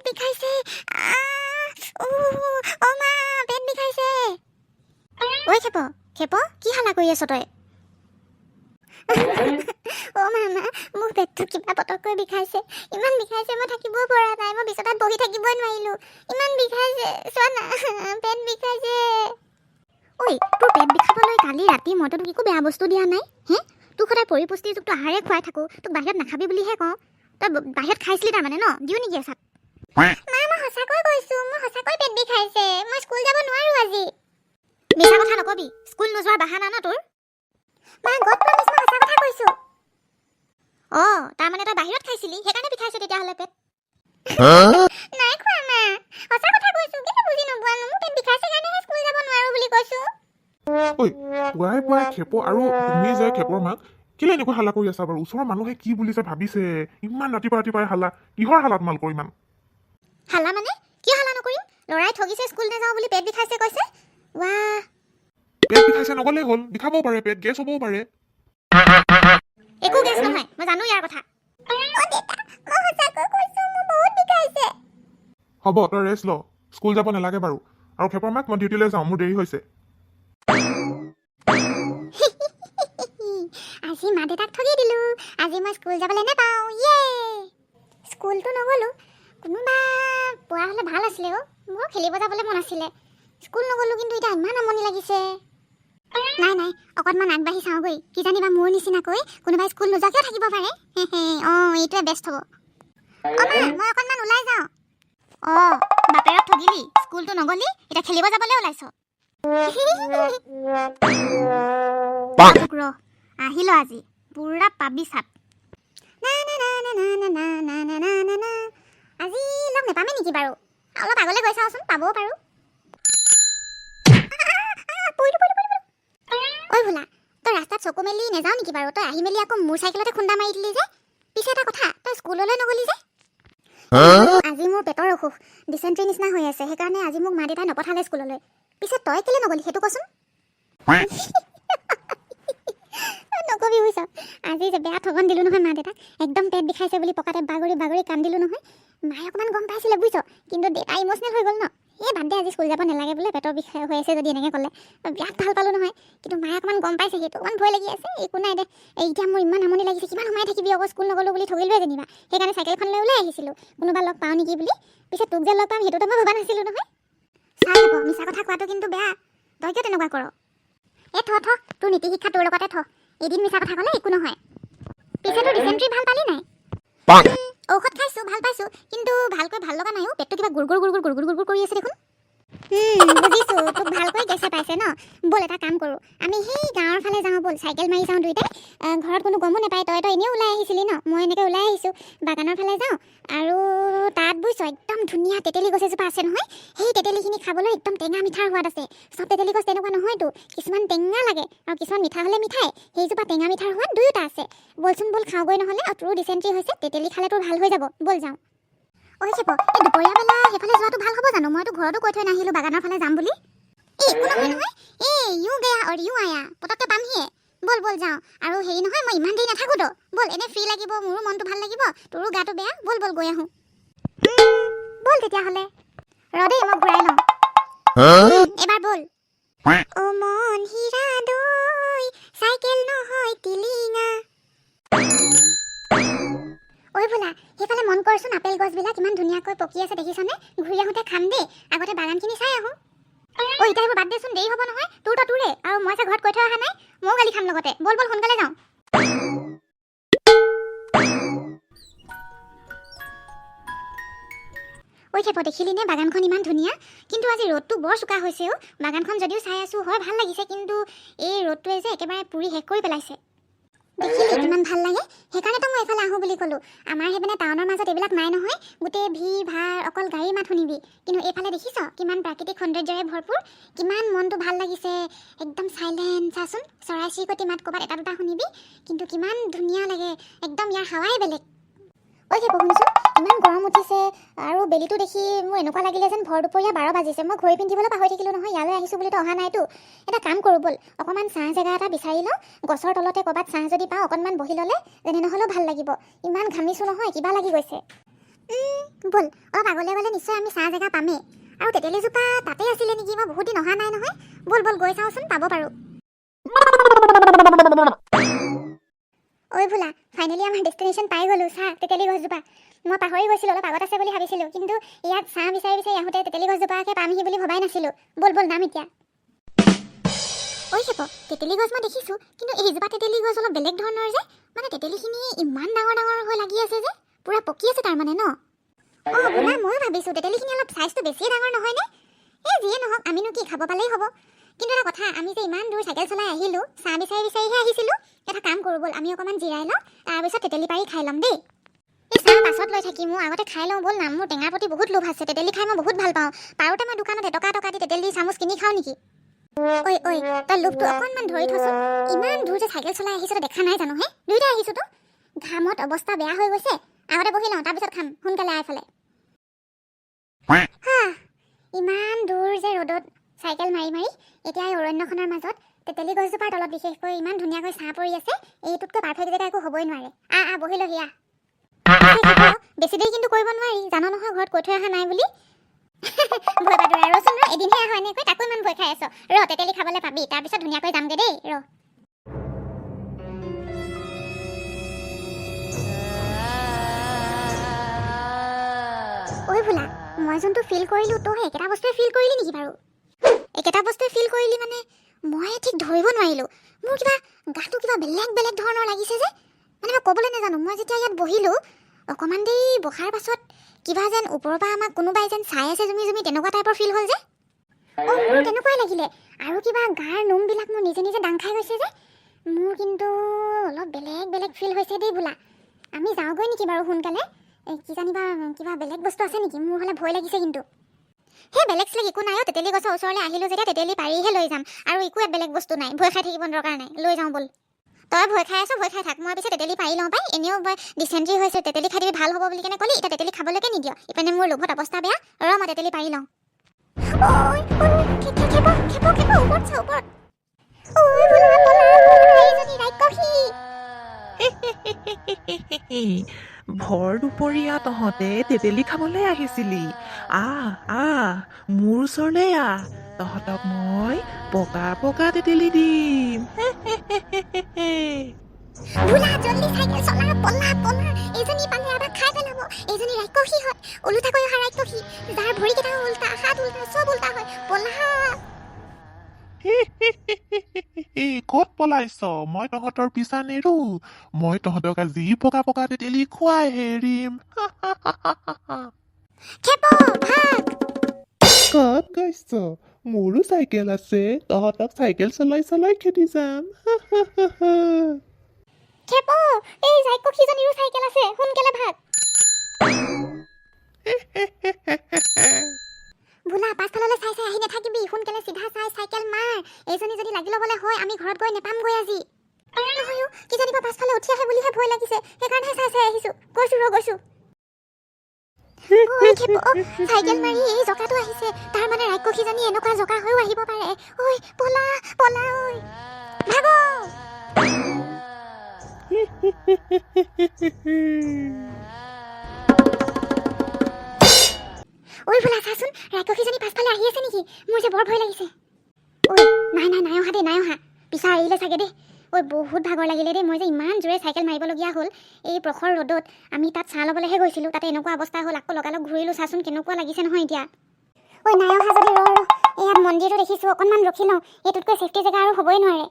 বিষাইছে ও মা পেট বিষাইছে ঐ খেপ কি হালা কৰি আছ তই ও মামা মোৰ পেটটো কিবা পটককৈ বিষাইছে ইমান বিষাইছে মই থাকিবই পৰা নাই মই বিছনাত বহি থাকিবই নোৱাৰিলো ইমান বিষাইছে চোৱা না পেট বিষাইছে ঐ তোৰ পেট বিষাবলৈ কালি ৰাতি মই তোক একো বেয়া বস্তু দিয়া নাই হে তোক সদায় পৰিপুষ্টিযুক্ত আহাৰে খুৱাই থাকো তোক বাহিৰত নাখাবি বুলিহে কওঁ তই বাহিৰত খাইছিলি তাৰমানে ন দিও নেকি এচাত মা মই সঁচাকৈ কৈছো মোৰ সঁচাকৈ পেট বিষাইছে মই স্কুল যাব নোৱাৰো আজি মিছা কথা নকবি স্কুল নোযোৱাৰ বাহানা ন তোৰ মা গড প্ৰমিছ মই সঁচা কথা কৈছো তাৰমানে তই বাহিৰত খাইছিলি সেইকাৰণে বিষাইছে তেতিয়াহ'লে পেট নাই খোৱা মা সঁচা কথা কৈছো কিন্তু বুজি নোপোৱা মোৰ পেট বিষাইছে কাৰণে স্কুল যাব নোৱাৰো বুলি কৈছো ঐ পুৱাই খেপ আৰু তুমি যে খেপৰ মাক কেলে এনেকৈ হাল্লা কৰি আছা বাৰু ওচৰৰ মানুহে কি বুলিছে ভাবিছে ইমান ৰাতিপুৱাই হাল্লা কিহৰ হাল্লা তোমালোকৰ ইমান হাল্লা মানে কি হাল্লা নকৰিম লৰাই ঠগিছে স্কুল নাযাওঁ বুলি পেট বিষাইছে কৈছে ৱাহ পেট বিষাইছে নগ'লেই হ'ল বিষাবও পাৰে পেট গেছ হ'বও পাৰে একো গেছ নহয় মই জানো ইয়াৰ কথা মই সঁচাকৈ কৈছো মোৰ বহুত বিষাইছে হ'ব তই ৰেষ্ট ল স্কুল যাব নালাগে বাৰু আৰু খেপৰ মাক মই ডিউটিলৈ যাওঁ মোৰ দেৰি হৈছে আজি মা দেউতাক ঠগি দিলো আজি মই স্কুল যাবলৈ নাপাওঁ স্কুলটো নগ'লো কোনোবা পোৱা হ'লে ভাল আছিলে মোৰ খেলিব যাবলৈ মন আছিলে স্কুল নগ'লো কিন্তু এতিয়া ইমান আমনি লাগিছে নাই অকণমান আগবাঢ়ি চাওঁগৈ কিজানিবা মোৰ নিচিনাকৈ কোনোবাই স্কুল নোযোৱাকৈ থাকিব পাৰে এইটোৱে বেষ্ট হ'ব মই অকণমান ওলাই যাওঁ বাপেৰক ঠগিলি স্কুলটো নগ'লি এতিয়া খেলিব যাবলৈ ওলাইছ আহিলো আজি পুৰা পাবি চাপ আজি লগ নেপামে নেকি বাৰু অলপ আগলৈ গৈ চাওঁচোন পাবও পাৰোঁ ঐ ভোলা তই ৰাস্তাত চকু মেলি নেযাওঁ নেকি বাৰু তই আহি মেলি আকৌ মোৰ চাইকেলতে খুন্দা মাৰি দিলি যে পিছে এটা কথা তই স্কুললৈ নগ'লি যে আজি মোৰ পেটৰ অসুখ ডিচেণ্ট্ৰি নিচিনা হৈ আছে সেইকাৰণে আজি মোক মা দেউতাই নপঠালে স্কুললৈ পিছে তই কেলৈ নগ'লি সেইটো কচোন নকবি বুজিছ আজি যে বেয়া ঠগন দিলোঁ নহয় মা দেউতাক একদম পেট বিষাইছে বুলি পকাতে বাগৰি কান্দিলোঁ নহয় মায়ে অকণমান গম পাইছিলে বুজিছ কিন্তু দেউতা ইম'চনেল হৈ গ'ল ন বাদ দে আজি স্কুল যাব নালাগে বোলে পেটৰ বিষাই হৈ আছে যদি এনেকৈ ক'লে বিৰাট ভাল পালোঁ নহয় কিন্তু মায়ে অকণমান গম পাইছে সেইটো অকণমান ভয় লাগি আছে একো নাই দে এতিয়া মোৰ ইমান আমনি লাগিছে কিমান সোমাই থাকিবি আকৌ স্কুল নগ'লোঁ বুলি ঠগিলোৱে যেনিবা সেইকাৰণে চাইকেলখন লৈ ওলাই আহিছিলোঁ কোনোবা লগ পাওঁ নেকি বুলি পিছে তোক যে লগ পাম সেইটোতো মই ভবা নাছিলোঁ নহয় চাই যাব মিছা কথা কোৱাটো কিন্তু বেয়া তই কিয় তেনেকুৱা কৰ তোৰ নীতি শিক্ষা তোৰ লগতে এদিন মিছা কথা ক'লে একো নহয় পিছে তোৰ ডিচেণ্ট্ৰি ভাল পালি নাই ঔষধ খাইছোঁ ভাল পাইছোঁ কিন্তু ভালকৈ ভাল লগা নাই পেটটো কিবা গুৰ কৰি আছে দেখোন বুজিছোঁ তোক ভালকৈ গেছে পাইছে ন ব'ল এটা কাম কৰোঁ আমি সেই গাঁৱৰ ফালে যাওঁ ব'ল চাইকেল মাৰি যাওঁ দুইটাই ঘৰত কোনো গমো নাপায় তই এনেও ওলাই আহিছিলি ন মই এনেকৈ ওলাই আহিছোঁ বাগানৰ ফালে যাওঁ আৰু তাত বুজিছ একদম ধুনীয়া তেতেলী গছ এজোপা আছে নহয় সেই তেতেলীখিনি খাবলৈ একদম টেঙা মিঠাৰ সোৱাদ আছে চব তেতেলী গছ তেনেকুৱা নহয়তো কিছুমান টেঙা লাগে আৰু কিছুমান মিঠা হ'লে মিঠাই সেইজোপা টেঙা মিঠাৰ সোৱাদ দুয়োটা আছে ব'লচোন ব'ল খাওঁগৈ নহ'লে আৰু তোৰো ডিচেণ্ট্ৰি হৈছে তেতেলী খালে তোৰ ভাল হৈ যাব ব'ল যাওঁ খেপ এই দুপৰীয়া বেলা সেইফালে যোৱাটো ভাল হ'ব জানো মইতো ঘৰতো কৈ থৈ নাহিলোঁ বাগানৰ ফালে যাম বুলি একো নহয় ইউ গয়া আৰু ইউ আয়া পটককৈ পামহিয়ে ব'ল যাওঁ আৰু হেৰি নহয় মই ইমান দেৰি নাথাকোঁতো ব'ল এনেই ফ্ৰী লাগিব মোৰো মনটো ভাল লাগিব তোৰো গাটো বেয়া ব'ল গৈ আহোঁ ব'ল তেতিয়াহ'লে দেই মই ঘূৰাই লওঁ এবাৰ ব'ল মন হীৰা দৈ চাইকেল নহয় টিলিঙা ভোলা সেইফালে মন কৰচোন আপেল গছবিলাক ইমান ধুনীয়াকৈ পকি আছে দেখিছনে ঘূৰি আহোঁতে খাম দেই আগতে বাগানখিনি চাই আহোঁ এতিয়া সেইবোৰ বাদ দেচোন দেৰি হ'ব নহয় তোৰে আৰু মই ঘৰত কৈ থৈ অহা নাই ময়ো গালি খাম লগতে ব'ল সোনকালে যাওঁ খেপ দেখিলি নে বাগানখন ইমান ধুনীয়া কিন্তু আজি ৰ'দটো বৰ চোকা হৈছে বাগানখন যদিও চাই আছোঁ হয় ভাল লাগিছে কিন্তু এই ৰ'দটোৱে যে একেবাৰে পুৰি শেষ কৰি পেলাইছে দেখিলি কিমান ভাল লাগে সেইকাৰণেতো মই এইফালে আহোঁ বুলি ক'লোঁ আমাৰ সেইপিনে টাউনৰ মাজত এইবিলাক নাই নহয় গোটেই ভিৰ ভাৰ অকল গাড়ীৰ মাত শুনিবি কিন্তু এইফালে দেখিছ কিমান প্ৰাকৃতিক সৌন্দৰ্যৰে ভৰপূৰ কিমান মনটো ভাল লাগিছে একদম চাইলেণ্ট চাচোন চৰাই চিৰিকটি মাত ক'ৰবাত এটা দুটা শুনিবি কিন্তু কিমান ধুনীয়া লাগে একদম ইয়াৰ হাৱাই বেলেগ খেপ শুনচোন ইমান গৰম উঠিছে আৰু বেলিটো দেখি মোৰ এনেকুৱা লাগিলে যেন ভৰ দুপৰীয়া 12 বাজিছে মই ঘড়ী পিন্ধিবলৈ পাহৰি থাকিলোঁ নহয় ইয়ালৈ আহিছোঁ বুলিতো অহা নাইতো এটা কাম কৰোঁ ব'ল অকণমান ছাঁ জেগা এটা বিচাৰি লওঁ গছৰ তলতে ক'ৰবাত ছাঁ যদি পাওঁ অকণমান বহি ল'লে যেনে নহ'লেও ভাল লাগিব ইমান ঘামিছোঁ নহয় কিবা লাগি গৈছে ব'ল অলপ আগলৈ গ'লে নিশ্চয় আমি চাহ জেগা পামেই আৰু তেতেলীজোপা তাতে আছিলে নেকি মই বহুত দিন অহা নাই নহয় ব'ল ব'ল গৈ চাওঁচোন পাব পাৰোঁ ঐ ভোলা ফাইনেলি আমাৰ ডেষ্টিনেশ্যন পাই গ'লোঁ চাহ তেতেলী গছজোপা মই পাহৰি গৈছিলোঁ অলপ আগত আছে বুলি ভাবিছিলোঁ কিন্তু ইয়াত চাহ বিচাৰি বিচাৰি আহোঁতে তেতেলী গছজোপাকে পামহি বুলি ভবাই নাছিলোঁ ব'ল ব'ল নাম এতিয়া ঐ খেপ তেতেলী গছ মই দেখিছোঁ কিন্তু এইজোপা তেতেলী গছ অলপ বেলেগ ধৰণৰ যে মানে তেতেলীখিনি ইমান ডাঙৰ ডাঙৰ হৈ লাগি আছে যে পুৰা পকি আছে তাৰমানে ন অঁ ভোলা ময়ো ভাবিছোঁ তেতেলীখিনি অলপ চাইজটো বেছিয়ে ডাঙৰ নহয়নে এই যিয়ে নহওক আমিনো কি খাব পালেই হ'ব কিন্তু এটা কথা আমি যে ইমান দূৰ চাইকেল চলাই আহিলোঁ চাহ বিচাৰি বিচাৰিহে আহিছিলোঁ এটা কাম কৰোঁ ব'ল আমি অকণমান জিৰাই লওঁ তাৰপিছত তেতেলী পাৰি খাই ল'ম দেই এই চাহ পাছত লৈ থাকি মোৰ আগতে খাই লওঁ ব'ল না মোৰ টেঙাৰ প্ৰতি বহুত লোভ আছে তেতেলী খাই মই বহুত ভাল পাওঁ পাৰোঁতে মই দোকানত এটকা দি তেতেলী চামুচ কিনি খাওঁ নেকি ঐ তই লোভটো অকণমান ধৰি থচোন ইমান দূৰ যে চাইকেল চলাই আহিছোঁ দেখা নাই জানো হে দুয়োটা আহিছোঁতো ঘামত অৱস্থা বেয়া হৈ গৈছে আগতে বহি লওঁ তাৰপিছত খাম সোনকালে আইফালে ইমান দূৰ যে ৰ'দত চাইকেল মাৰি মাৰি এতিয়া এই অৰণ্যখনৰ মাজত তেতেলী গছজোপাৰ তলত বিশেষকৈ ইমান ধুনীয়াকৈ ছাঁ পৰি আছে এইটোতকৈ পাৰফেক্ট জেগা একো হ'বই নোৱাৰে বহি লহি বেছি দেৰি কিন্তু কৰিব নোৱাৰি জানো নহয় ঘৰত কৈ থৈ অহা নাই বুলি ভয় পাদুৰা ৰচোন ৰ এদিনহে আহ এনেকৈ তাকো ইমান ভয় খাই আছ ৰ তেতেলী খাবলৈ পাবি তাৰপিছত ধুনীয়াকৈ যামগৈ দেই ৰ ঐ ভোলা মই যোনটো ফিল কৰিলোঁ তই একেটা বস্তুৱে ফিল কৰিলি নেকি বাৰু একেটা বস্তুৱে ফিল কৰিলি মানে মই ঠিক ধৰিব নোৱাৰিলোঁ মোৰ কিবা গাটো কিবা বেলেগ বেলেগ ধৰণৰ লাগিছে যে মানে মই ক'বলৈ নাজানো মই যেতিয়া ইয়াত বহিলোঁ অকণমান দেৰি বহাৰ পাছত কিবা যেন ওপৰৰ পৰা আমাক কোনোবাই যেন চাই আছে জুমি জুমি তেনেকুৱা টাইপৰ ফিল হ'ল যে মোৰ তেনেকুৱাই লাগিলে আৰু কিবা গাৰ নোমবিলাক মোৰ নিজে নিজে দাং খাই গৈছে যে মোৰ কিন্তু অলপ বেলেগ বেলেগ ফিল হৈছে দেই বোলা আমি যাওঁগৈ নেকি বাৰু সোনকালে কি জানিবা কিবা বেলেগ বস্তু আছে নেকি মোৰ হ'লে ভয় লাগিছে কিন্তু সেই বেলেগ চেলেগ একো নাই তেতেলী গছৰ ওচৰলৈ আহিলোঁ যেতিয়া তেতেলী পাৰিহে লৈ যাম আৰু একো বেলেগ বস্তু নাই ভয় খাই থাকিব দৰকাৰ নাই লৈ যাওঁ ব'ল তই ভয় খাই আছ ভয় খাই থাক মই পিছে তেতেলী পাৰি লওঁ পাই এনেও ডিচেণ্ট্ৰি হৈছে তেতেলী খাই দিবি ভাল হ'ব বুলি কেনে ক'লি এতিয়া তেতেলী খাবলৈকে নিদিয় ইপিনে মোৰ লোভত অৱস্থা বেয়া মই তেতেলী পাৰি লওঁ ভৰ দুপৰীয়া তহঁতে তেতেলী খাবলৈ আহিছিলি মোৰ ওচৰলৈ তহঁতক মই পকা পকা তেতেলী দিম ভোলা জলদি চাইকেল চলা পলা এজনী পালে আধা খাই পেলাব এজনী ৰাক্ষসী হয় ওলোটাকৈ অহা ৰাক্ষসী যাৰ ভৰিকেইটা উল্টা হাত উল্টা চব উল্টা হয় পলা ক'ত পলাইছ মই তহঁতৰ পিছা নেৰো মই তহঁতক আজি পকা পকা তেতেলী খুৱাই হেৰিম খেপ ভাগ ক'ত গৈছ মোৰো চাইকেল আছে তহঁতক চাইকেল চলাই চলাই খেদি যাম খেপ এই ৰাক্ষসীজনীৰো চাইকেল আছে সোনকালে ভাগ ভোলা পাছফাললৈ চাই চাই আহি নাথাকিবি সোনকালে চিধা চাই চাইকেল মাৰ এইজনী যদি লাগি ল'বলৈ হয় আমি ঘৰত গৈ নেপামগৈ আজি নহয়ো কিজানিবা পাছফালে উঠি আহে বুলিহে ভয় লাগিছে সেইকাৰণেহে চাই চাই আহিছোঁ গৈছোঁ চাইকেল মাৰি এই জকাটো আহিছে তাৰ মানে ৰাক্ষসীজনী এনেকুৱা জকা হৈও আহিব পাৰে ঐ পলা ঐ ভাগ ঐ ভোলা চাচোন ৰাক্ষসীজনী পাছফালে আহি আছে নেকি মোৰ যে বৰ ভয় লাগিছে ঐ নাই অহা পিছা এৰিলে চাগে দেই ঐ বহুত ভাগৰ লাগিলে দেই মই যে ইমান জোৰে চাইকেল মাৰিবলগীয়া হ'ল এই প্ৰখৰ ৰ'দত আমি তাত চাহ ল'বলৈহে গৈছিলোঁ তাতে এনেকুৱা অৱস্থা হ'ল আকৌ লগালগ ঘূৰিলোঁ চাচোন কেনেকুৱা লাগিছে নহয় এতিয়া ঐ নাই অহা যদি ৰ ইয়াত মন্দিৰটো দেখিছোঁ অকণমান ৰখি লওঁ এইটোতকৈ ছেফটি জেগা আৰু হ'বই নোৱাৰে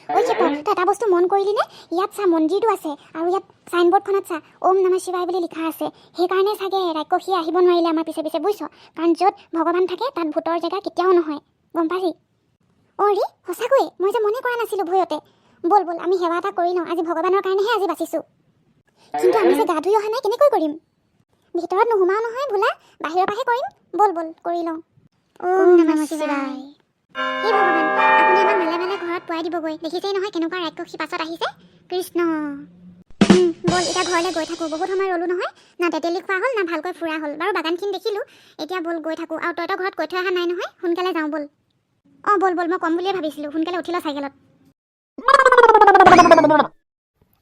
ঐ খেপ তই এটা বস্তু মন কৰিলি নে ইয়াত চা মন্দিৰটো আছে আৰু ইয়াত চাইনবৰ্ডখনত চা ওম নমঃ শিৱায় বুলি লিখা আছে সেইকাৰণে চাগে ৰাক্ষসীয়ে আহিব নোৱাৰিলে আমাৰ পিছে পিছে বুজিছ কাৰণ য'ত ভগৱান থাকে তাত ভূতৰ জেগা কেতিয়াও নহয় গম পালি ৰে সঁচাকৈয়ে মই যে মনে কৰা নাছিলোঁ ভয়তে ব'ল আমি সেৱা এটা কৰি লওঁ আজি ভগৱানৰ কাৰণেহে আজি বাচিছোঁ কিন্তু আমি যে গা ধুই অহা নাই কেনেকৈ কৰিম ভিতৰত নোসোমাও নহয় ভোলা বাহিৰৰ পৰাহে কৰিম ব'ল কৰি লওঁ ওম নমঃ শিৱায় হে ভগৱান আপুনি আমাক মেলে মেলে ঘৰত পোৱাই দিবগৈ দেখিছেই নহয় কেনেকুৱা ৰাক্ষসী পাছত আহিছে কৃষ্ণ ব'ল এতিয়া ঘৰলৈ গৈ থাকোঁ বহুত সময় ৰ'লোঁ নহয় না তেতেলী খোৱা হ'ল না ভালকৈ ফুৰা হ'ল বাৰু বাগানখিনি দেখিলোঁ এতিয়া ব'ল গৈ থাকোঁ আৰু তই ঘৰত কৈ থৈ অহা নাই নহয় সোনকালে যাওঁ ব'ল ব'ল মই কম বুলিয়ে ভাবিছিলোঁ সোনকালে উঠি ল চাইকেলত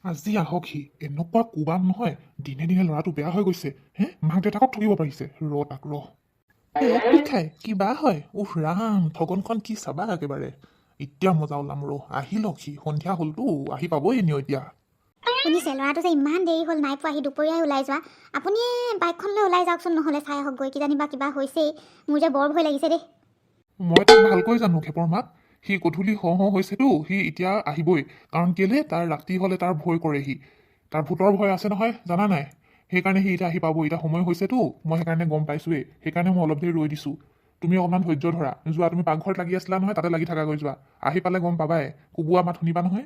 আজি আহক সি এনেকুৱা কোবাম নহয় দিনে দিনে ল'ৰাটো বেয়া হৈ গৈছে হে মাক দেউতাকক ঠগিব পাৰিছে তাক পেট বিষাই কিবা হয় উফ ৰাম ঠগনখন কি চাবা একেবাৰে এতিয়া মজা ওলাম আহি লওক সি সন্ধিয়া হ'লতো আহি পাবই এনেও এতিয়া শুনিছে ল'ৰাটো যে ইমান দেৰি হ'ল নাই পোৱা আহি দুপৰীয়াই ওলাই যোৱা আপুনি বাইকখনলৈ ওলাই যাওকচোন নহ'লে চাই আহক গৈ কিজানিবা কিবা হৈছেই মোৰ যে বৰ ভয় লাগিছে দেই মই তাক ভালকৈ জানো খেপৰ মাক সি গধূলি হওঁ হৈছেতো সি এতিয়া আহিবই কাৰণ কেলে তাৰ ৰাতি হ'লে তাৰ ভয় কৰে সি তাৰ ভূতৰ ভয় আছে নহয় জানা নাই সেইকাৰণে সি এতিয়া আহি পাব এতিয়া সময় হৈছেতো মই সেইকাৰণে গম পাইছোৱেই সেইকাৰণে মই অলপ দেৰি ৰৈ দিছোঁ তুমি অকণমান ধৈৰ্য ধৰা যোৱা তুমি পাকঘৰত লাগি আছিলা নহয় তাতে লাগি থাকাগৈ যোৱা আহি পালে গম পাবাই কোবোৱা মাত শুনিবা নহয়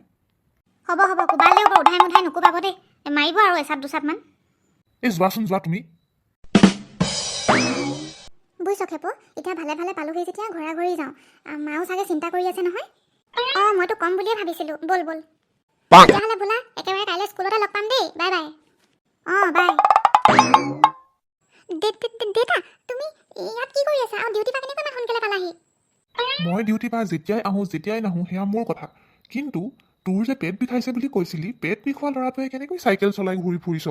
হ'ব কোবালেও বাৰু উধাই মুধাই নুকুবাব দেই মাৰিব আৰু এচাপ দুচাপমান এই যোৱাচোন যোৱা তুমি বুজিছ খেপো এতিয়া ভালে ভালে পালোহি যেতিয়া ঘৰা ঘৰি যাওঁ মাও চাগে চিন্তা কৰি আছে নহয় অঁ মইতো কম বুলিয়ে ভাবিছিলোঁ ব'ল তেতিয়াহ'লে বোলা একেবাৰে কাইলৈ স্কুলতে লগ পাম দেই বাই বাই অঁ বাই দেউতা তুমি ইয়াত কি কৰি আছা আৰু ডিউটি পৰা কেনেকৈ ইমান সোনকালে পালাহি মই ডিউটি পৰা যেতিয়াই আহোঁ যেতিয়াই নাহোঁ সেয়া মোৰ কথা কিন্তু তোৰ যে পেট বিষাইছে বুলি কৈছিলি পেট বিষোৱা ল'ৰাটোৱে কেনেকৈ চাইকেল চলাই ঘূৰি ফুৰিছ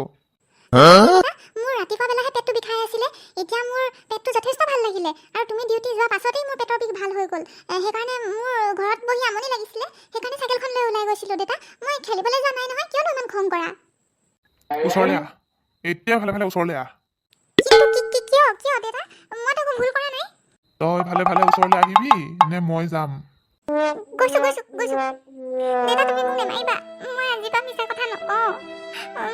মোৰ ৰাতিপুৱা বেলাহে পেটটো বিষাই আছিলে এতিয়া মোৰ পেটটো যথেষ্ট ভাল লাগিলে আৰু তুমি ডিউটি যোৱাৰ পাছতেই মোৰ পেটৰ বিষ ভাল হৈ গ'ল সেইকাৰণে মোৰ ঘৰত বহি আমনি লাগিছিলে সেইকাৰণে চাইকেলখন লৈ ওলাই গৈছিলোঁ দেউতা মই খেলিবলৈ যোৱা নাই নহয় কিয়নো ইমান খং কৰা ওচৰলৈ আহ এতিয়া ভালে ভালে ওচৰলৈ আহ কিন্তু কিয় দেউতা মইতো একো ভুল কৰা নাই তই ভালে ভালে ওচৰলৈ আহিবি নে মই যাম গৈছোঁ দেউতা তুমি মোক নেমাৰিবা মই আজিৰ পৰা মিছা কথা নকওঁ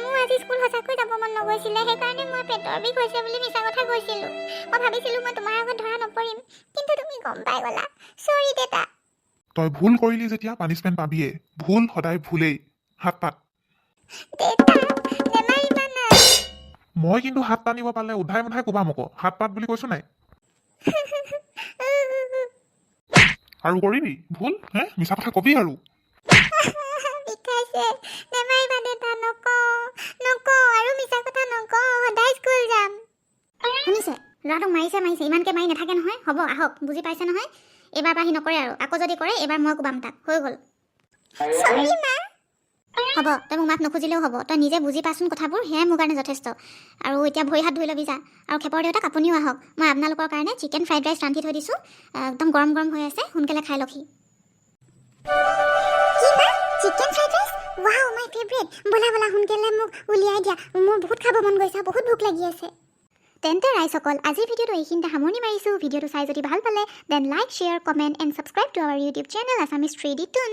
মোৰ আজি স্কুল সঁচাকৈ যাব মন নগৈছিলে সেইকাৰণে মই পেটৰ বিষ হৈছে বুলি মিছা কথা কৈছিলোঁ মই ভাবিছিলোঁ মই তোমাৰ আগত ধৰা নপৰিম কিন্তু তুমি গম পাই গ'লা চৰি দেউতা তই ভুল কৰিলি যেতিয়া পানিছমেণ্ট পাবিয়ে ভুল সদায় ভুলেই হাত পাত দেউতা নেমাৰিবা না মই কিন্তু হাত টানিব পালে উধাই মুধাই কোবাম আকৌ হাত পাত বুলি কৈছো নাই আৰু কৰিবি ভুল হে মিছা কথা কবি আৰু বিষাইছে নেমাৰিবা দেউতা নকওঁ আৰু মিছা কথা নকওঁ সদায় স্কুল যাম শুনিছে ল'ৰাটোক মাৰিছে ইমানকৈ মাৰি নাথাকে নহয় হ'ব আহক বুজি পাইছে নহয় এইবাৰ পৰা সি নকৰে আৰু আকৌ যদি কৰে এইবাৰ মই কোবাম তাক হৈ গ'ল হ'ব তই মোক মাফ নখুজিলেও হ'ব তই নিজে বুজি পাচোন কথাবোৰ সেয়াই মোৰ কাৰণে যথেষ্ট আৰু এতিয়া ভৰি হাত ধুই ল'বি যা আৰু খেপৰ দেউতাক আপুনিও আহক মই আপোনালোকৰ কাৰণে চিকেন ফ্ৰাইড ৰাইচ ৰান্ধি থৈ দিছোঁ একদম গৰম হৈ আছে সোনকালে খাই লওক chicken fried rice wow my favourite বলা সোনকালে মোক উলিয়াই দিয়া মোৰ বহুত খাব মন গৈছে বহুত ভোক লাগি আছে তেন্তে ৰাইজসকল আজিৰ ভিডিঅ'টো এইখিনিতে সামৰণি মাৰিছোঁ ভিডিঅ'টো চাই যদি ভাল পালে then like share comment and subscribe to our YouTube channel Assamese 3D টুন